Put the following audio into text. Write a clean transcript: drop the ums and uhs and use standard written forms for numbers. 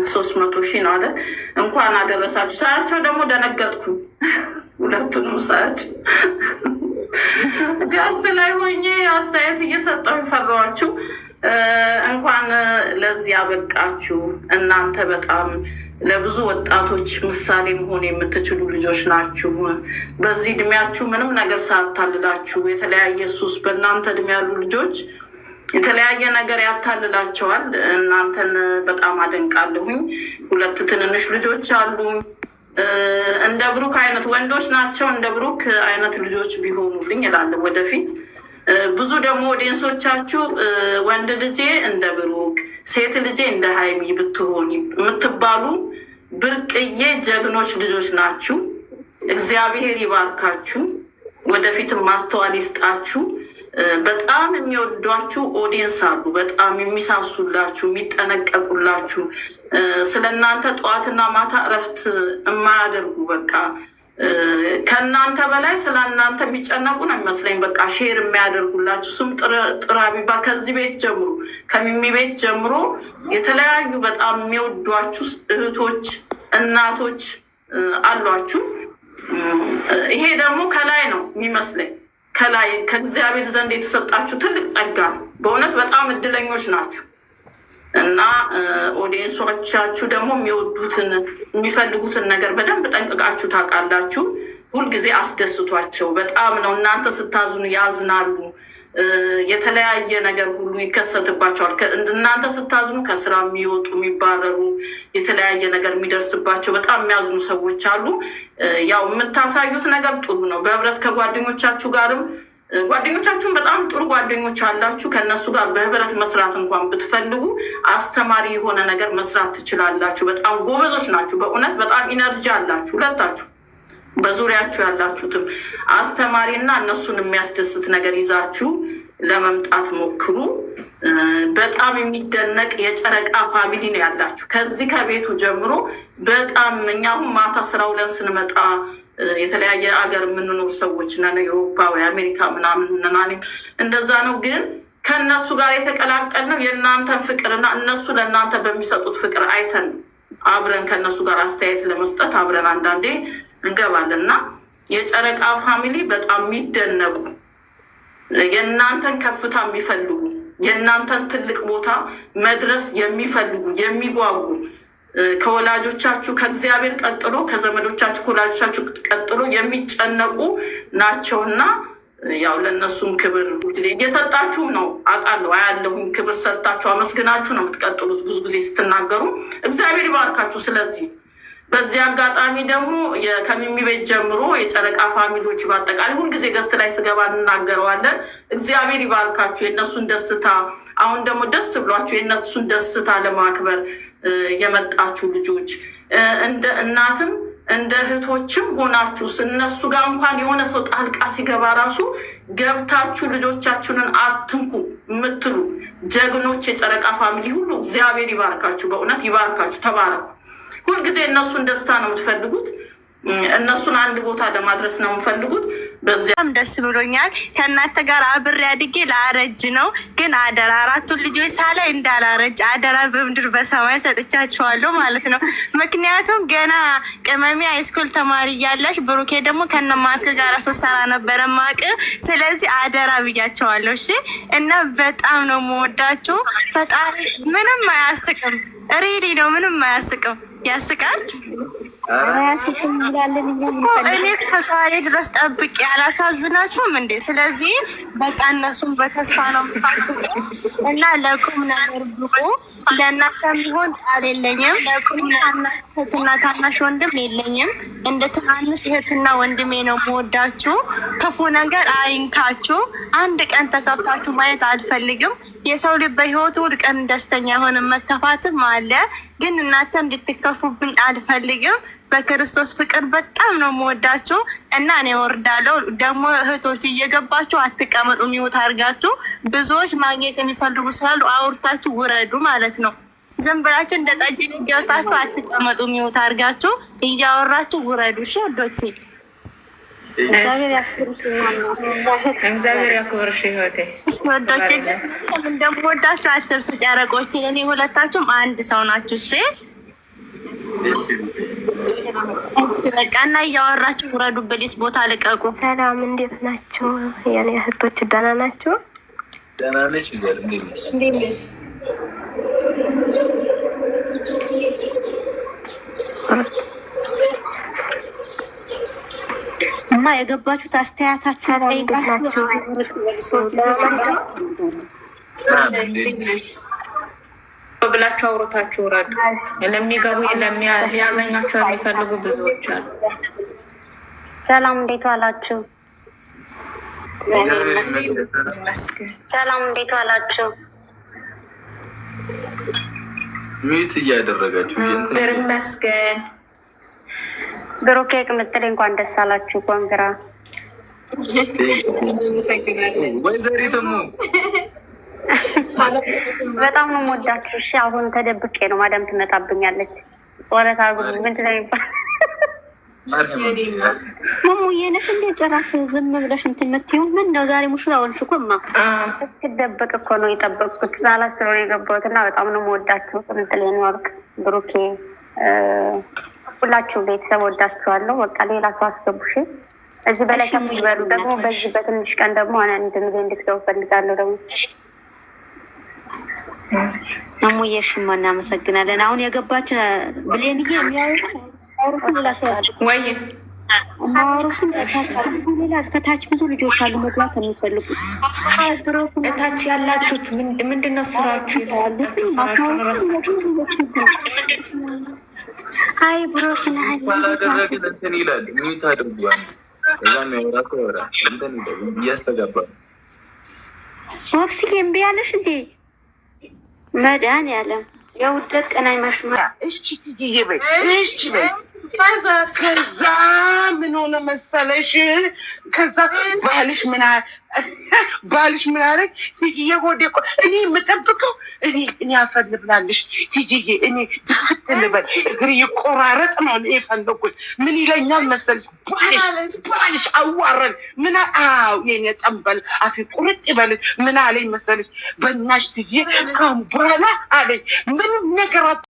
300,000 ነው አይደል? እንኳን አደረሳችሁ። ሳያቸው ደግሞ ደነገጥኩ። ሁለቱንም ሳያቸው ጃስት ላይ ሆኜ አስተያየት እየሰጠሁ ፈራኋችሁ። እንኳን ለዚህ ያበቃችሁ። እናንተ በጣም ለብዙ ወጣቶች ምሳሌ መሆን የምትችሉ ልጆች ናችሁ። በዚህ እድሜያችሁ ምንም ነገር ሳታልላችሁ የተለያየ ሱስ በእናንተ እድሜ ያሉ ልጆች የተለያየ ነገር ያታልላቸዋል። እናንተን በጣም አደንቃለሁኝ። 2 ትንንሽ ልጆች አሉ። እንደ ብሩክ አይነት ወንዶች ናቸው። እንደ ብሩክ አይነት ልጆች ቢሆኑልኝ እላለሁ ወደፊት። ብዙ ደግሞ ኦዲየንሶቻችሁ ወንድ ልጄ እንደ ብሩክ፣ ሴት ልጄ እንደ ሀይሚ ብትሆን የምትባሉ ብርቅዬ ጀግኖች ልጆች ናችሁ። እግዚአብሔር ይባርካችሁ፣ ወደፊትም ማስተዋል ይስጣችሁ። በጣም የሚወዷችሁ ኦዲየንስ አሉ፣ በጣም የሚሳሱላችሁ፣ የሚጠነቀቁላችሁ፣ ስለ እናንተ ጠዋትና ማታ እረፍት የማያደርጉ በቃ ከእናንተ በላይ ስለ እናንተ የሚጨነቁ ነው የሚመስለኝ። በቃ ሼር የሚያደርጉላችሁ ስም ጥራ ቢባል ከዚህ ቤት ጀምሮ ከሚሚ ቤት ጀምሮ የተለያዩ በጣም የሚወዷችሁ እህቶች፣ እናቶች አሏችሁ። ይሄ ደግሞ ከላይ ነው የሚመስለኝ፣ ከላይ ከእግዚአብሔር ዘንድ የተሰጣችሁ ትልቅ ጸጋ ነው። በእውነት በጣም እድለኞች ናችሁ። እና ኦዲየንሶቻችሁ ደግሞ የሚወዱትን የሚፈልጉትን ነገር በደንብ ጠንቅቃችሁ ታውቃላችሁ። ሁልጊዜ አስደስቷቸው። በጣም ነው እናንተ ስታዝኑ ያዝናሉ። የተለያየ ነገር ሁሉ ይከሰትባቸዋል። እናንተ ስታዝኑ ከስራ የሚወጡ የሚባረሩ፣ የተለያየ ነገር የሚደርስባቸው በጣም የሚያዝኑ ሰዎች አሉ። ያው የምታሳዩት ነገር ጥሩ ነው። በህብረት ከጓደኞቻችሁ ጋርም ጓደኞቻችሁን በጣም ጥሩ ጓደኞች አላችሁ። ከእነሱ ጋር በህብረት መስራት እንኳን ብትፈልጉ አስተማሪ የሆነ ነገር መስራት ትችላላችሁ። በጣም ጎበዞች ናችሁ። በእውነት በጣም ኢነርጂ አላችሁ ሁለታችሁ። በዙሪያችሁ ያላችሁትም አስተማሪና እነሱን የሚያስደስት ነገር ይዛችሁ ለመምጣት ሞክሩ። በጣም የሚደነቅ የጨረቃ ፋሚሊ ነው ያላችሁ። ከዚህ ከቤቱ ጀምሮ በጣም እኛ አሁን ማታ ስራ ውለን ስንመጣ የተለያየ ሀገር የምንኖር ሰዎች ነን፣ የአውሮፓ ወይ አሜሪካ ምናምን ነን። እንደዛ ነው። ግን ከእነሱ ጋር የተቀላቀል ነው የእናንተን ፍቅርና እነሱ ለእናንተ በሚሰጡት ፍቅር አይተን አብረን ከእነሱ ጋር አስተያየት ለመስጠት አብረን አንዳንዴ እንገባለን እና የጨረቃ ፋሚሊ በጣም የሚደነቁ የእናንተን ከፍታ የሚፈልጉ የእናንተን ትልቅ ቦታ መድረስ የሚፈልጉ የሚጓጉ ከወላጆቻችሁ ከእግዚአብሔር ቀጥሎ ከዘመዶቻችሁ ከወላጆቻችሁ ቀጥሎ የሚጨነቁ ናቸውና ያው ለእነሱም ክብር ጊዜ እየሰጣችሁም ነው አውቃለሁ፣ አያለሁኝ። ክብር ሰጣችሁ አመስግናችሁ ነው የምትቀጥሉት ብዙ ጊዜ ስትናገሩ። እግዚአብሔር ይባርካችሁ። ስለዚህ በዚህ አጋጣሚ ደግሞ ከሚሚ ቤት ጀምሮ የጨረቃ ፋሚሊዎች በአጠቃላይ ሁልጊዜ ገስት ላይ ስገባ እንናገረዋለን። እግዚአብሔር ይባርካችሁ። የእነሱን ደስታ አሁን ደግሞ ደስ ብሏችሁ የእነሱን ደስታ ለማክበር የመጣችሁ ልጆች እንደ እናትም እንደ እህቶችም ሆናችሁ እነሱ ጋር እንኳን የሆነ ሰው ጣልቃ ሲገባ ራሱ ገብታችሁ ልጆቻችሁንን አትንኩ የምትሉ ጀግኖች የጨረቃ ፋሚሊ ሁሉ እግዚአብሔር ይባርካችሁ። በእውነት ይባርካችሁ። ተባረኩ። ሁልጊዜ እነሱን ደስታ ነው የምትፈልጉት። እነሱን አንድ ቦታ ለማድረስ ነው የምፈልጉት። በዚያም ደስ ብሎኛል። ከእናንተ ጋር አብሬ አድጌ ላረጅ ነው። ግን አደራ 4ቱን ልጆች ሳላይ እንዳላረጅ አደራ በምድር በሰማይ ሰጥቻችኋለሁ ማለት ነው። ምክንያቱም ገና ቅመሜ ሃይስኩል ተማሪ እያለሽ ብሩኬ ደግሞ ከነማክ ጋር ስሰራ ነበረ ማቅ። ስለዚህ አደራ ብያቸዋለሁ። እሺ። እና በጣም ነው የምወዳችሁ። ፈጣሪ ምንም አያስቅም። ሪሊ ነው ምንም አያስቅም። ያስቃል እኔ ከዛሬ ድረስ ጠብቄ አላሳዝናችሁም እንዴ? ስለዚህ በቃ እነሱም በተስፋ ነው እና ለቁም ነገር ብቁ። ለእናንተ ቢሆን ቃል የለኝም። ለቁም እህትና ታናሽ ወንድም የለኝም። እንደ ትናንሽ እህትና ወንድሜ ነው የምወዳችሁ። ክፉ ነገር አይንካችሁ። አንድ ቀን ተከፍታችሁ ማየት አልፈልግም። የሰው ልብ በህይወቱ ሁል ቀን ደስተኛ የሆነ መከፋትም አለ። ግን እናንተ እንድትከፉብኝ አልፈልግም። በክርስቶስ ፍቅር በጣም ነው የምወዳችሁ እና እኔ ወርዳለሁ። ደግሞ እህቶች እየገባችሁ አትቀመጡ፣ ሚውት አድርጋችሁ። ብዙዎች ማግኘት የሚፈልጉ ስላሉ አውርታችሁ ውረዱ ማለት ነው። ዝም ብላችሁ እንደ ጠጅ ገብታችሁ አትቀመጡ፣ ሚውት አድርጋችሁ እያወራችሁ ውረዱ። እሺ ወዶቼ፣ እግዚአብሔር ያክብርሽ ህይወቴ። ወዶቼ እንደምወዳችሁ አትርሱ ጨረቆቼ። እኔ ሁለታችሁም አንድ ሰው ናችሁ። እሺ በቃ እና እያወራችሁ ውረዱ። በሊስ ቦታ ልቀቁ። ሰላም እንዴት ናቸው የኔ እህቶች? ደህና ናቸው? ደህና ነሽ? ይዘል እንዴት ነሽ? እና የገባችሁት አስተያየታችሁ ጠይቃችሁ ብላችሁ አውሮታችሁ ውረዱ። ለሚገቡ ሊያገኛቸው የሚፈልጉ ብዙዎች አሉ። ሰላም እንዴት ዋላችሁ? ሰላም እንዴት ዋላችሁ? ሚዩት እያደረጋችሁ ይመስገን። ብሩኬ ቅምጥል እንኳን ደስ አላችሁ። ኮንግራ ወይዘሪትሙ በጣም ነው የምወዳችሁ። እሺ አሁን ተደብቄ ነው፣ ማዳም ትመጣብኛለች። ጾለት አርጉ ምንድን ነው የሚባል ሙሙዬ ነሽ እንደ ጭራሽ ዝም ብለሽ እንትን የምትይው ምን ነው? ዛሬ ሙሽራ ሆንሽ እኮ እማ። እስክደበቅ እኮ ነው የጠበቅኩት። ሳላስበው ነው የገባሁት እና በጣም ነው የምወዳችሁ። ቅምጥል ወርቅ፣ ብሩኬ፣ ሁላችሁ ቤተሰብ ወዳችኋለሁ። በቃ ሌላ ሰው አስገቡሽ። እዚህ በላይ ከፍ ይበሉ። ደግሞ በዚህ በትንሽ ቀን ደግሞ አንድ ሚሊዮን እንድትገቡ ፈልጋለሁ። ደግሞ ሙሙዬ ሽማ እናመሰግናለን። አሁን የገባችሁ ብሌንዬ የሚያወሩትን ሌላ ሰው ወይ ማወሩትን ሌላ ከታች ብዙ ልጆች አሉ መግባት የሚፈልጉ። እታች ያላችሁት ምንድነው ስራችሁ? ሀይ ብሮክና ባላደረግን እንትን ይላል። ሚዩት አድርጓል። ከዛ የሚያወራ ወራ እንትን እያስተጋባ ወብስዬ እምቢ ያለሽ እንዴ? መድኃኒዓለም የውደት ቀናይ ማሽማ ከዛ ምን ሆነ መሰለሽ? ከዛ ባልሽ ምን አለ? ቲጂዬ ወደ እኔ የምጠብቀው እኔ አፈር ልብላለሽ ቲጂዬ፣ እኔ ድፍት ልበል እግር ይቆራረጥ ነው የፈለጉት። ምን ይለኛል መሰለሽ? ባልሽ አዋረን ምን የኔ ጠንበል አፌ ቁርጥ ይበል። ምን አለኝ መሰለሽ? በእናትሽ ቲጂዬ ካሁን በኋላ አለኝ ምንም ነገር